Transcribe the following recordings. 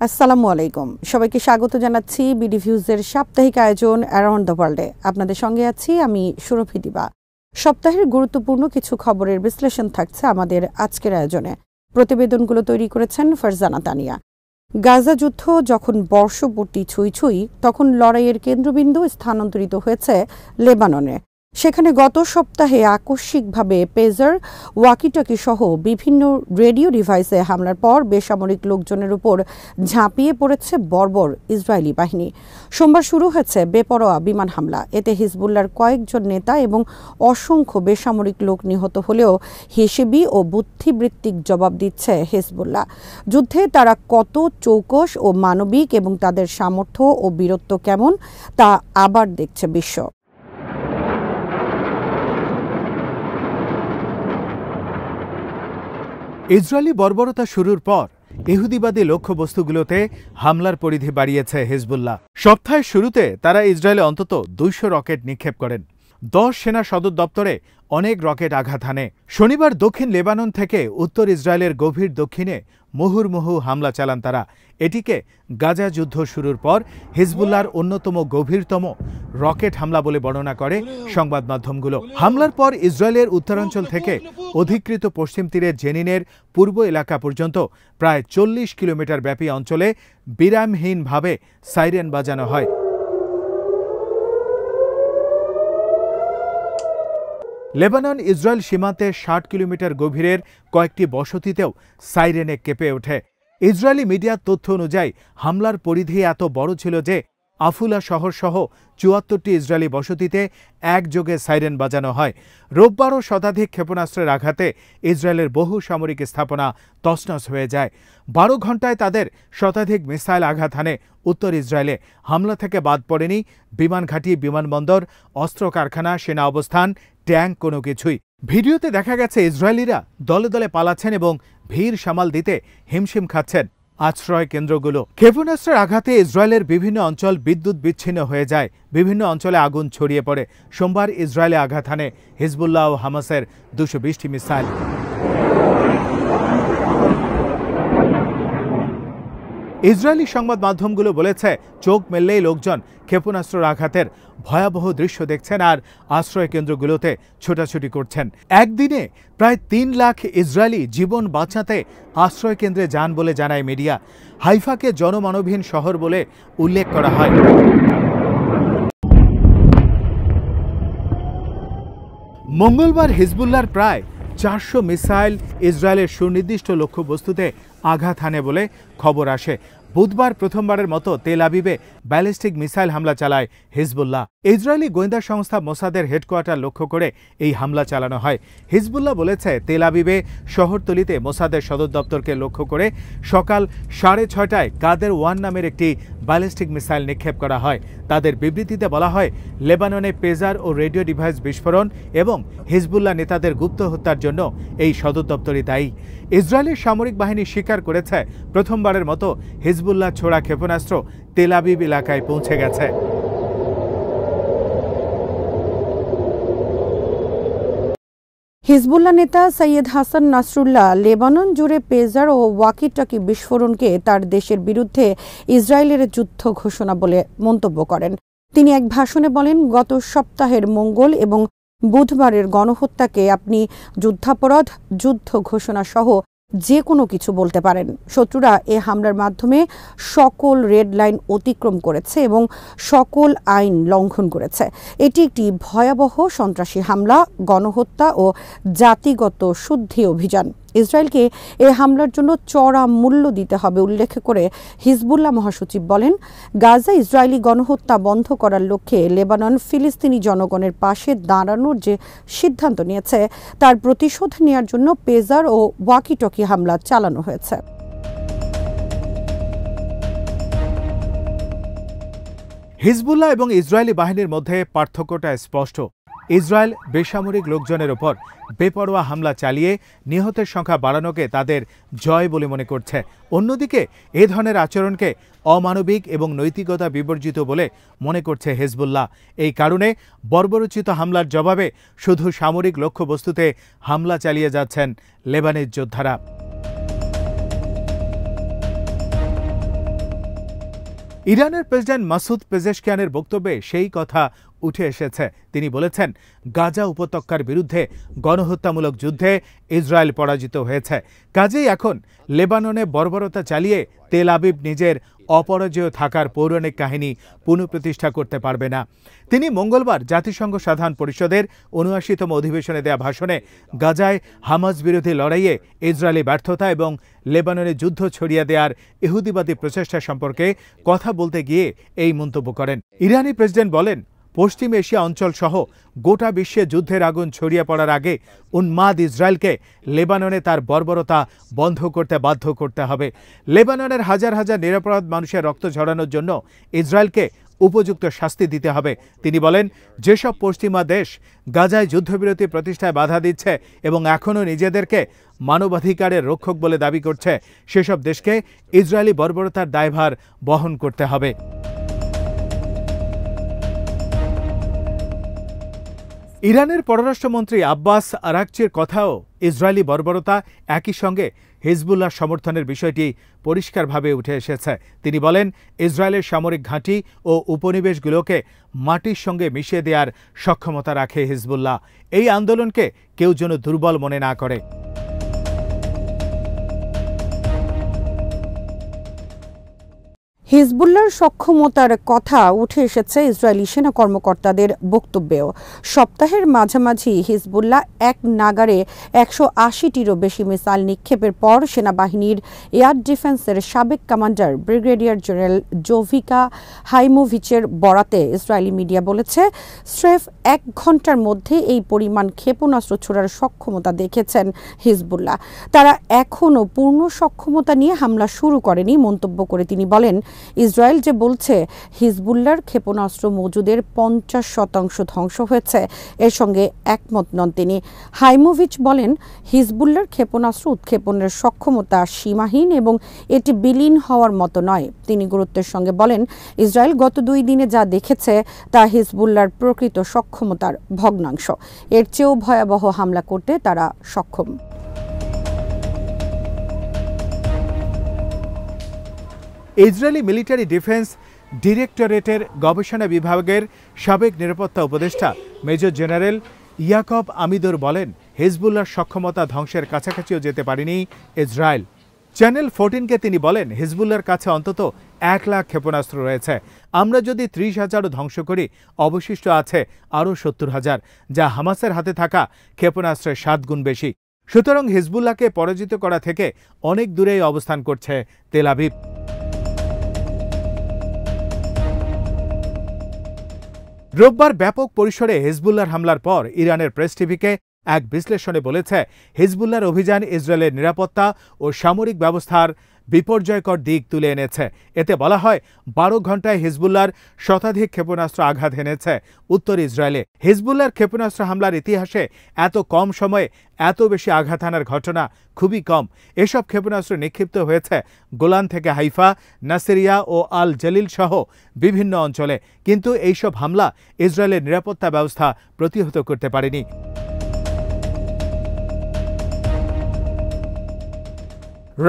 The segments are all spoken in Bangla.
আসসালামু আলাইকুম সবাইকে স্বাগত জানাচ্ছি বিডি ভিউজের সাপ্তাহিক আয়োজন অ্যারাউন্ড দ্য ওয়ার্ল্ডে। আপনাদের সঙ্গে আছি আমি সুরভি দিবা। সপ্তাহের গুরুত্বপূর্ণ কিছু খবরের বিশ্লেষণ থাকছে আমাদের আজকের আয়োজনে। প্রতিবেদনগুলো তৈরি করেছেন ফারজানা তানিয়া। গাজা যুদ্ধ যখন বর্ষপূর্তি ছুঁই ছুঁই তখন লড়াইয়ের কেন্দ্রবিন্দু স্থানান্তরিত হয়েছে লেবাননে। সেখানে গত সপ্তাহে আকস্মিকভাবে পেজার, ওয়াকিটকি সহ বিভিন্ন রেডিও ডিভাইসে হামলার পর বেসামরিক লোকজনের উপর ঝাঁপিয়ে পড়েছে বর্বর ইসরায়েলি বাহিনী। সোমবার শুরু হয়েছে বেপরোয়া বিমান হামলা। এতে হিজবুল্লাহর কয়েকজন নেতা এবং অসংখ্য বেসামরিক লোক নিহত হলেও হিসেবি ও বুদ্ধিবৃত্তিক জবাব দিচ্ছে হিজবুল্লাহ। যুদ্ধে তারা কত চৌকস ও মানবিক এবং তাদের সামর্থ্য ও বীরত্ব কেমন তা আবার দেখছে বিশ্ব। ইসরায়েলি বর্বরতা শুরুর পর ইহুদিবাদী লক্ষ্যবস্তুগুলোতে হামলার পরিধি বাড়িয়েছে হিজবুল্লাহ। সপ্তাহের শুরুতে তারা ইসরায়েলে অন্তত ২০০ রকেট নিক্ষেপ করেন। ১০ সেনা সদর দপ্তরে অনেক রকেট আঘাত হানে। শনিবার দক্ষিণ লেবানন থেকে উত্তর ইসরায়েলের গভীর দক্ষিণে মুহুর্মুহু হামলা চালান তারা। এটিকে গাজা যুদ্ধ শুরুর পর হিজবুল্লাহর অন্যতম গভীরতম রকেট হামলা বলে বর্ণনা করে সংবাদ মাধ্যমগুলো। হামলার পর ইসরায়েলের উত্তরাঞ্চল থেকে অধিকৃত পশ্চিম তীরের জেনিনের পূর্ব এলাকা পর্যন্ত প্রায় ৪০ কিলোমিটার ব্যাপী অঞ্চলে বিরামহীনভাবে সাইরেন বাজানো হয়। লেবানন ইসরায়েল সীমান্তে ৬০ কিলোমিটার গভীরের কয়েকটি বসতিতেও সাইরেনে কেঁপে ওঠে। ইসরায়েলি মিডিয়ার তথ্য অনুযায়ী হামলার পরিধি এত বড় ছিল যে আফুলা শহরসহ ৭৪টি ইসরায়েলি বসতিতে একযোগে সাইরেন বাজানো হয়। রোববারও শতাধিক ক্ষেপণাস্ত্রের আঘাতে ইসরায়েলের বহু সামরিক স্থাপনা তছনছ হয়ে যায়। ১২ ঘণ্টায় তাদের শতাধিক মিসাইল আঘাত হানে উত্তর ইসরায়েলে। হামলা থেকে বাদ পড়েনি বিমান ঘাঁটি, বিমানবন্দর, অস্ত্র কারখানা, সেনা অবস্থান, ট্যাঙ্ক, কোনো কিছুই। ভিডিওতে দেখা গেছে ইসরায়েলিরা দলে দলে পালাচ্ছেন এবং ভিড় সামাল দিতে হিমশিম খাচ্ছেন আশ্রয় কেন্দ্রগুলো। ক্ষেপণাস্ত্রের আঘাতে ইসরায়েলের বিভিন্ন অঞ্চল বিদ্যুৎ বিচ্ছিন্ন হয়ে যায়। বিভিন্ন অঞ্চলে আগুন ছড়িয়ে পড়ে। সোমবার ইসরায়েলে আঘাত হানে হিজবুল্লাহ ও হামাসের ২২০টি মিসাইল। ইসরায়েলি সংবাদ মাধ্যমগুলো বলেছে, চোখ মেললেই লোকজন ক্ষেপণাস্ত্রের আঘাতের ভয়াবহ দৃশ্য দেখছেন আর আশ্রয় কেন্দ্রগুলোতে ছোটাছুটি করছেন। একদিনে প্রায় ৩ লাখ ইসরায়েলি জীবন বাঁচাতে আশ্রয় কেন্দ্রে যান বলে জানায় মিডিয়া। হাইফাকে জনমানবহীন শহর বলে উল্লেখ করা হয়। মঙ্গলবার হিজবুল্লাহর প্রায় ৪০০ মিসাইল ইসরায়েলের সুনির্দিষ্ট লক্ষ্যবস্তুতে আঘাত হানে বলে খবর আসে। বুধবার প্রথমবারের মতো তেল আবিবে ব্যালিস্টিক মিসাইল হামলা চালায় হিজবুল্লাহ। ইসরায়েলি গোয়েন্দা সংস্থা মোসাদের হেডকোয়ার্টার লক্ষ্য করে এই হামলা চালানো হয়। হিজবুল্লাহ বলেছে, তেল আবিবে শহরতলিতে মোসাদের সদর দপ্তরকে লক্ষ্য করে সকাল ৬:৩০টায় গাদের 1 নামের একটি ব্যালিস্টিক মিসাইল নিক্ষেপ করা হয়। তাদের বিবৃতিতে বলা হয়, লেবাননে পেজার ও রেডিও ডিভাইস বিস্ফোরণ এবং হিজবুল্লাহ নেতাদের গুপ্ত হত্যার জন্য এই সদর দপ্তরই দায়ী। ইসরায়েলের সামরিক বাহিনী স্বীকার করেছে, প্রথমবারের মতো হিজবুল্লাহ ছোড়া ক্ষেপণাস্ত্র তেল আবিব এলাকায় পৌঁছে গেছে। হিজবুল্লাহ নেতা সৈয়দ হাসান নাসরুল্লাহ লেবানন জুড়ে পেজার ও ওয়াকিটকি বিস্ফোরণকে তার দেশের বিরুদ্ধে ইসরায়েলের যুদ্ধ ঘোষণা বলে মন্তব্য করেন। তিনি এক ভাষণে বলেন, গত সপ্তাহের মঙ্গল এবং বুধবারের গণহত্যাকে আপনি যুদ্ধাপরাধ, যুদ্ধ ঘোষণা সহ যে কোনো কিছু বলতে পারেন। শত্রুরা এ হামলার মাধ্যমে সকল রেড লাইন অতিক্রম করেছে এবং সকল আইন লঙ্ঘন করেছে। এটি একটি ভয়াবহ সন্ত্রাসী হামলা, গণহত্যা ও জাতিগত শুদ্ধি অভিযান। ইসরায়েলকে এ হামলার জন্য চড়া মূল্য দিতে হবে উল্লেখ করে হিজবুল্লাহ মহাসচিব বলেন, গাজা ইসরায়েলি গণহত্যা বন্ধ করার লক্ষ্যে লেবানন ফিলিস্তিনি জনগণের পাশে দাঁড়ানোর যে সিদ্ধান্ত নিয়েছে তার প্রতিশোধ নেওয়ার জন্য পেজার ও ওয়াকিটকি হামলা চালানো হয়েছে। হিজবুল্লাহ এবং ইসরায়েলি বাহিনীর মধ্যে পার্থক্যটা স্পষ্ট। ইসরায়েল বেসামরিক লোকজনের ওপর বেপরোয়া হামলা চালিয়ে নিহতের সংখ্যা বাড়ানোকে তাদের জয় বলে মনে করছে। অন্যদিকে এ ধরনের আচরণকে অমানবিক এবং নৈতিকতা বিবর্জিত বলে মনে করছে হিজবুল্লাহ। এই কারণে বর্বরোচিত হামলার জবাবে শুধু সামরিক লক্ষ্যবস্তুতে হামলা চালিয়ে যাচ্ছেন লেবানিজ যোদ্ধারা। ইরানের প্রেসিডেন্ট মাসুদ পেজেশকিয়ানের বক্তব্যে সেই কথা উঠে এসেছে। তিনি বলেছেন, গাজা উপত্যকার বিরুদ্ধে গণহত্যামূলক যুদ্ধে ইসরায়েল পরাজিত হয়েছে, কাজেই এখন লেবাননে বর্বরতা চালিয়ে তেল আবিব নিজের অপরাজেয় থাকার পৌরাণিক কাহিনী পুনঃপ্রতিষ্ঠা করতে পারবে না। তিনি মঙ্গলবার জাতিসংঘ সাধারণ পরিষদের ৭৯তম অধিবেশনে দেয়া ভাষণে গাজায় হামাস বিরোধী লড়াইয়ে ইসরায়েলি ব্যর্থতা এবং লেবাননে যুদ্ধ ছড়িয়ে দেওয়ার ইহুদিবাদী প্রচেষ্টা সম্পর্কে কথা বলতে গিয়ে এই মন্তব্য করেন। ইরানি প্রেসিডেন্ট বলেন, পশ্চিম এশিয়া অঞ্চল সহ গোটা বিশ্বে যুদ্ধের আগুন ছড়িয়ে পড়ার আগে উন্মাদ ইসরায়েলকে লেবাননে তার বর্বরতা বন্ধ করতে বাধ্য করতে হবে। লেবাননের হাজার হাজার নিরপরাধ মানুষের রক্ত ঝরানোর জন্য ইসরায়েলকে উপযুক্ত শাস্তি দিতে হবে। তিনি বলেন, যেসব পশ্চিমা দেশ গাজায় যুদ্ধবিরতি প্রতিষ্ঠায় বাধা দিচ্ছে এবং এখনও নিজেদেরকে মানবাধিকারের রক্ষক বলে দাবি করছে, সেসব দেশকে ইসরায়েলি বর্বরতার দায়ভার বহন করতে হবে। ইরানের পররাষ্ট্রমন্ত্রী আব্বাস আরাকচির কথাও ইসরায়েলি বর্বরতা, একই সঙ্গে হিজবুল্লাহ সমর্থনের বিষয়টি পরিষ্কারভাবে উঠে এসেছে। তিনি বলেন, ইসরায়েলের সামরিক ঘাঁটি ও উপনিবেশগুলোকে মাটির সঙ্গে মিশিয়ে দেওয়ার সক্ষমতা রাখে হিজবুল্লাহ। এই আন্দোলনকে কেউ যেন দুর্বল মনে না করে। হিজবুল্লাহর সক্ষমতার কথা উঠে এসেছে ইসরায়েলি সেনা কর্মকর্তাদের বক্তব্যেও। সপ্তাহের মাঝামাঝি হিজবুল্লাহ এক নাগারে ১৮০টিরও বেশি মিসাইল নিক্ষেপের পর সেনাবাহিনীর এয়ার ডিফেন্সের সাবেক কমান্ডার ব্রিগেডিয়ার জেনারেল জোভিকা হাইমোভিচের বরাতে ইসরায়েলি মিডিয়া বলেছে, স্রেফ ১ ঘন্টার মধ্যে এই পরিমাণ ক্ষেপণাস্ত্র ছোড়ার সক্ষমতা দেখেছেন হিজবুল্লাহ। তারা এখনও পূর্ণ সক্ষমতা নিয়ে হামলা শুরু করেনি মন্তব্য করে তিনি বলেন, ইসরায়েল যে বলছে হিজবুল্লাহর ক্ষেপণাস্ত্র মজুদের ৫০% ধ্বংস হয়েছে, এর সঙ্গে একমত নন তিনি। হাইমোভিচ বলেন, হিজবুল্লাহর ক্ষেপণাস্ত্র উৎক্ষেপণের সক্ষমতা সীমাহীন এবং এটি বিলীন হওয়ার মতো নয়। তিনি গুরুত্বের সঙ্গে বলেন, ইসরায়েল গত ২ দিনে যা দেখেছে তা হিজবুল্লাহর প্রকৃত সক্ষমতার ভগ্নাংশ। এর চেয়েও ভয়াবহ হামলা করতে তারা সক্ষম। ইসরায়েলি মিলিটারি ডিফেন্স ডিরেক্টরেটের গবেষণা বিভাগের সাবেক নিরাপত্তা উপদেষ্টা মেজর জেনারেল ইয়াকব আমিদুর বলেন, হিজবুল্লাহর সক্ষমতা ধ্বংসের কাছাকাছিও যেতে পারেনি ইসরায়েল। চ্যানেল 14কে তিনি বলেন, হিজবুল্লাহর কাছে অন্তত ১ লাখ ক্ষেপণাস্ত্র রয়েছে। আমরা যদি ৩০,০০০ও ধ্বংস করি, অবশিষ্ট আছে আরও ৭০,০০০, যা হামাসের হাতে থাকা ক্ষেপণাস্ত্রের ৭ গুণ বেশি। সুতরাং হিজবুল্লাহকে পরাজিত করা থেকে অনেক দূরেই অবস্থান করছে তেল আবিব। রোববার ব্যাপক পরিসরে হিজবুল্লাহর হামলার পর ইরানের প্রেস টিভিকে এক বিশ্লেষণে বলেছে, হিজবুল্লাহর অভিযান ইসরায়েলের নিরাপত্তা ও সামরিক ব্যবস্থার বিপর্যয়কর দিক তুলে এনেছে। এতে বলা হয়, ১২ ঘণ্টায় হিজবুল্লাহর শতাধিক ক্ষেপণাস্ত্র আঘাত এনেছে উত্তর ইসরায়েলে। হিজবুল্লাহর ক্ষেপণাস্ত্র হামলার ইতিহাসে এত কম সময়ে এত বেশি আঘাত হানার ঘটনা খুবই কম। এসব ক্ষেপণাস্ত্র নিক্ষিপ্ত হয়েছে গোলান থেকে হাইফা, নাসিরিয়া ও আল জলিল সহ বিভিন্ন অঞ্চলে, কিন্তু এইসব হামলা ইসরায়েলের নিরাপত্তা ব্যবস্থা প্রতিহত করতে পারেনি।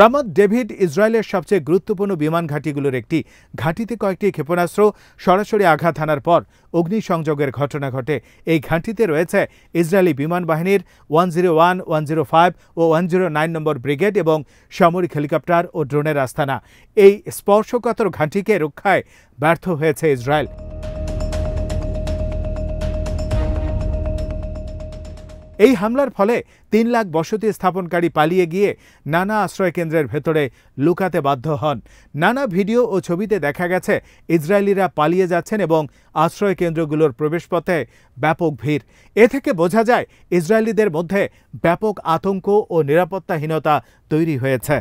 রামাত ডেভিড ইসরায়েলের সবচেয়ে গুরুত্বপূর্ণ বিমান ঘাঁটিগুলোর একটি। ঘাঁটিতে কয়েকটি ক্ষেপণাস্ত্র সরাসরি আঘাত হানার পর অগ্নিসংযোগের ঘটনা ঘটে। এই ঘাঁটিতে রয়েছে ইসরায়েলি বিমান বাহিনীর 101, 105 ও 109 নম্বর ব্রিগেড এবং সামরিক হেলিকপ্টার ও ড্রোনের আস্তানা। এই স্পর্শকাতর ঘাঁটিকে রক্ষায় ব্যর্থ হয়েছে ইসরায়েল। এই হামলার ফলে ৩ লাখ বসতি স্থাপনকারী পালিয়ে গিয়ে নানা আশ্রয়কেন্দ্রের ভেতরে লুকাতে বাধ্য হন। নানা ভিডিও ও ছবিতে দেখা গেছে ইসরায়েলিরা পালিয়ে যাচ্ছেন এবং আশ্রয়কেন্দ্রগুলোর প্রবেশপথে ব্যাপক ভিড়। এ থেকে বোঝা যায় ইসরায়েলিদের মধ্যে ব্যাপক আতঙ্ক ও নিরাপত্তাহীনতা তৈরি হয়েছে।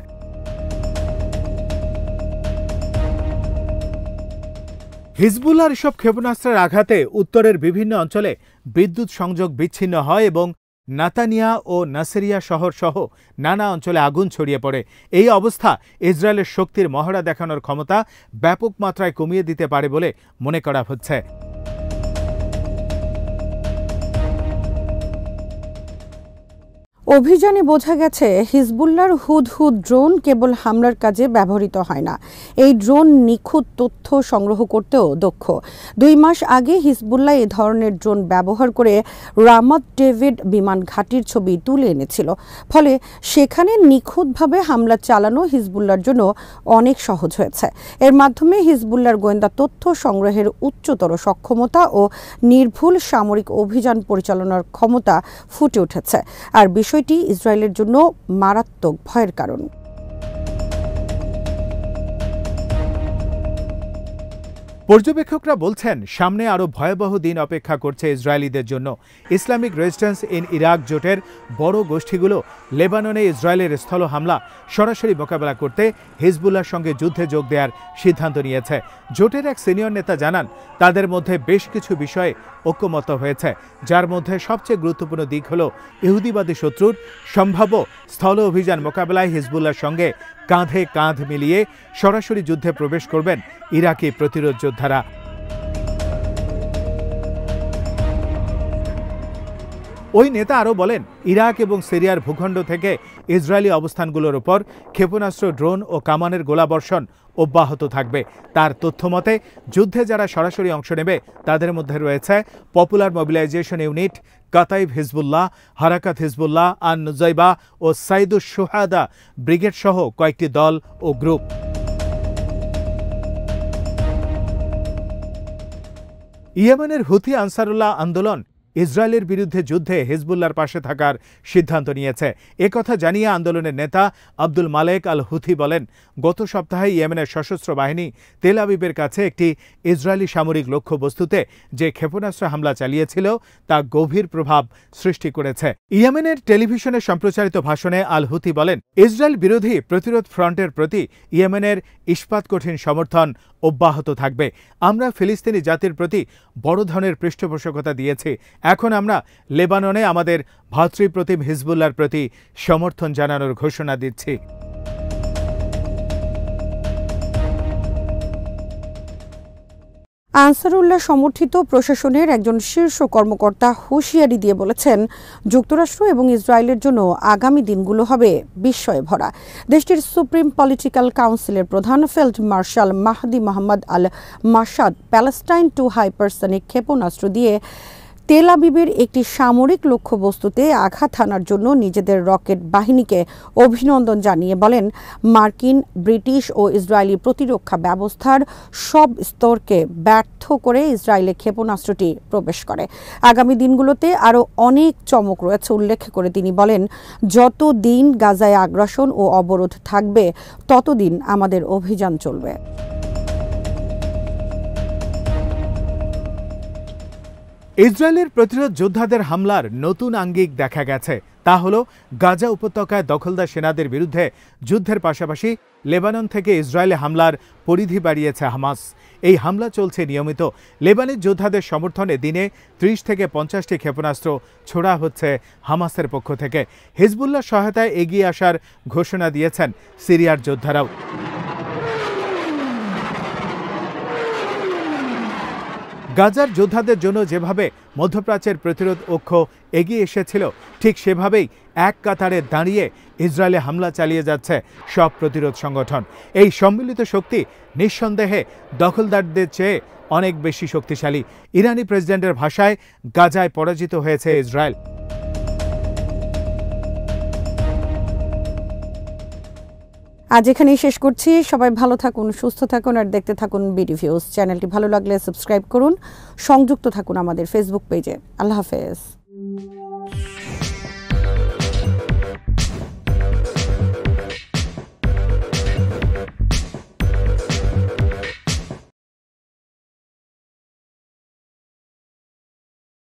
হিজবুল্লাহর এসব ক্ষেপণাস্ত্রের আঘাতে উত্তরের বিভিন্ন অঞ্চলে বিদ্যুৎ সংযোগ বিচ্ছিন্ন হয় এবং নাতানিয়া ও নাসিরিয়া শহর সহ নানা অঞ্চলে আগুন ছড়িয়ে পড়ে। এই অবস্থা ইসরায়েলের শক্তির মহড়া দেখানোর ক্ষমতা ব্যাপক মাত্রায় কমিয়ে দিতে পারে বলে মনে করা হচ্ছে। অভিযানে বোঝা গেছে হিজবুল্লাহর হুদহুদ ড্রোন কেবল হামলার কাজে ব্যবহৃত হয় না, এই ড্রোন নিখুঁত তথ্য সংগ্রহ করতেও দক্ষ। 2 মাস আগে হিজবুল্লাহ এ ধরনের ড্রোন ব্যবহার করে রামাত ডেভিড বিমান ঘাঁটির ছবি তুলে এনেছিল। ফলে সেখানে নিখুঁতভাবে হামলা চালানো হিজবুল্লাহর জন্য অনেক সহজ হয়েছে। এর মাধ্যমে হিজবুল্লাহর গোয়েন্দা তথ্য সংগ্রহের উচ্চতর সক্ষমতা ও নির্ভুল সামরিক অভিযান পরিচালনার ক্ষমতা ফুটে উঠেছে। আর বিষয়টি ইসরায়েলের জন্য মারাত্মক ভয়ের কারণ। পর্যবেক্ষকরা বলছেন, সামনে আরও ভয়াবহ দিন অপেক্ষা করছে ইসরায়েলিদের জন্য। ইসলামিক রেজিস্ট্যান্স ইন ইরাক জোটের বড় গোষ্ঠীগুলো লেবাননে ইসরায়েলের স্থল হামলা সরাসরি মোকাবেলা করতে হিজবুল্লাহর সঙ্গে যুদ্ধে যোগ দেওয়ার সিদ্ধান্ত নিয়েছে। জোটের এক সিনিয়র নেতা জানান, তাদের মধ্যে বেশ কিছু বিষয়ে ঐক্যমত্য হয়েছে, যার মধ্যে সবচেয়ে গুরুত্বপূর্ণ দিক হল ইহুদিবাদী শত্রুর সম্ভাব্য স্থল অভিযান মোকাবেলায় হিজবুল্লাহর সঙ্গে কাঁধে কাঁধ মিলিয়ে সরাসরি যুদ্ধে প্রবেশ করবেন ইরাকি প্রতিরোধ যোদ্ধারা। ওই নেতা আরও বলেন, ইরাক এবং সিরিয়ার ভূখণ্ড থেকে ইসরায়েলি অবস্থানগুলোর উপর ক্ষেপণাস্ত্র, ড্রোন ও কামানের গোলাবর্ষণ অব্যাহত থাকবে। তার তথ্যমতে যুদ্ধে যারা সরাসরি অংশ নেবে তাদের মধ্যে রয়েছে popular mobilisation unit, Kataib Hezbollah, Harakat Hezbollah, an Nujaba ও সাইদুস শুহাদা ব্রিগেড সহ কয়েকটি দল ও গ্রুপ। ইয়েমেনের হুথি আনসারুল্লাহ আন্দোলন ইসরায়েলের বিরুদ্ধে যুদ্ধে হিজবুল্লাহর পাশে থাকার সিদ্ধান্ত নিয়েছে। একথা জানিয়ে আন্দোলনের নেতা আব্দুল মালেক আল হুথি বলেন, গত সপ্তাহে ইয়েমেনের সশস্ত্র বাহিনী তেল আবিবের কাছে একটি ইসরায়েলি সামরিক লক্ষ্যবস্তুতে যে ক্ষেপণাস্ত্র হামলা চালিয়েছিল তা গভীর প্রভাব সৃষ্টি করেছে। ইয়েমেনের টেলিভিশনে সম্প্রচারিত ভাষণে আল হুথি বলেন, ইসরায়েল বিরোধী প্রতিরোধ ফ্রন্টের প্রতি ইয়েমেনের ইস্পাত কঠিন সমর্থন অব্যাহত থাকবে। আমরা ফিলিস্তিনি জাতির প্রতি বড় ধরনের পৃষ্ঠপোষকতা দিয়েছি। এখন আমরা লেবাননে আমাদের ভাতৃপ্রতিম হিজবুল্লাহর প্রতি সমর্থন জানানোর ঘোষণা দিচ্ছি। আনসারুল্লাহ সমর্থিত প্রশাসনের একজন শীর্ষ কর্মকর্তা হুঁশিয়ারি দিয়ে বলেছেন, যুক্তরাষ্ট্র এবং ইসরায়েলের জন্য আগামী দিনগুলো হবে বিস্ময়ে ভরা। দেশটির সুপ্রিম পলিটিক্যাল কাউন্সিলের প্রধান ফিল্ড মার্শাল মাহদি মোহাম্মদ আল মাসাদ প্যালেস্টাইন টু হাইপারসনিক ক্ষেপণাস্ত্র দিয়ে তেল আবিবের একটি সামরিক লক্ষ্যবস্তুতে আঘাত হানার জন্য নিজেদের রকেট বাহিনীকে অভিনন্দন জানিয়ে বলেন, মার্কিন, ব্রিটিশ ও ইসরায়েলি প্রতিরক্ষা ব্যবস্থার সব স্তরকে ব্যর্থ করে ইসরায়েলে ক্ষেপণাস্ত্রটি প্রবেশ করে। আগামী দিনগুলোতে আরও অনেক চমক রয়েছে উল্লেখ করে তিনি বলেন, যত দিন গাজায় আগ্রাসন ও অবরোধ থাকবে ততদিন আমাদের অভিযান চলবে। ইসরায়েলের প্রতিরোধ যোদ্ধাদের হামলার নতুন আঙ্গিক দেখা গেছে। তা হল, গাজা উপত্যকায় দখলদার সেনাদের বিরুদ্ধে যুদ্ধের পাশাপাশি লেবানন থেকে ইসরায়েলে হামলার পরিধি বাড়িয়েছে হামাস। এই হামলা চলছে নিয়মিত। লেবানিজ যোদ্ধাদের সমর্থনে দিনে 30 থেকে 50টি ক্ষেপণাস্ত্র ছোড়া হচ্ছে হামাসের পক্ষ থেকে। হিজবুল্লাহ সহায়তায় এগিয়ে আসার ঘোষণা দিয়েছেন সিরিয়ার যোদ্ধারাও। গাজার যোদ্ধাদের জন্য যেভাবে মধ্যপ্রাচ্যের প্রতিরোধ অক্ষ এগিয়ে এসেছিল, ঠিক সেভাবেই এক কাতারে দাঁড়িয়ে ইসরায়েলে হামলা চালিয়ে যাচ্ছে সব প্রতিরোধ সংগঠন। এই সম্মিলিত শক্তি নিঃসন্দেহে দখলদারদের চেয়ে অনেক বেশি শক্তিশালী। ইরানি প্রেসিডেন্টের ভাষায়, গাজায় পরাজিত হয়েছে ইসরায়েল। আজ এখানেই শেষ করছি। সবাই ভালো থাকুন, সুস্থ থাকুন আর দেখতে থাকুন বিডি ভিউজ। চ্যানেলটি ভালো লাগলে সাবস্ক্রাইব করুন, সংযুক্ত থাকুন আমাদের ফেসবুক পেজে। আল্লাহ হাফেজ।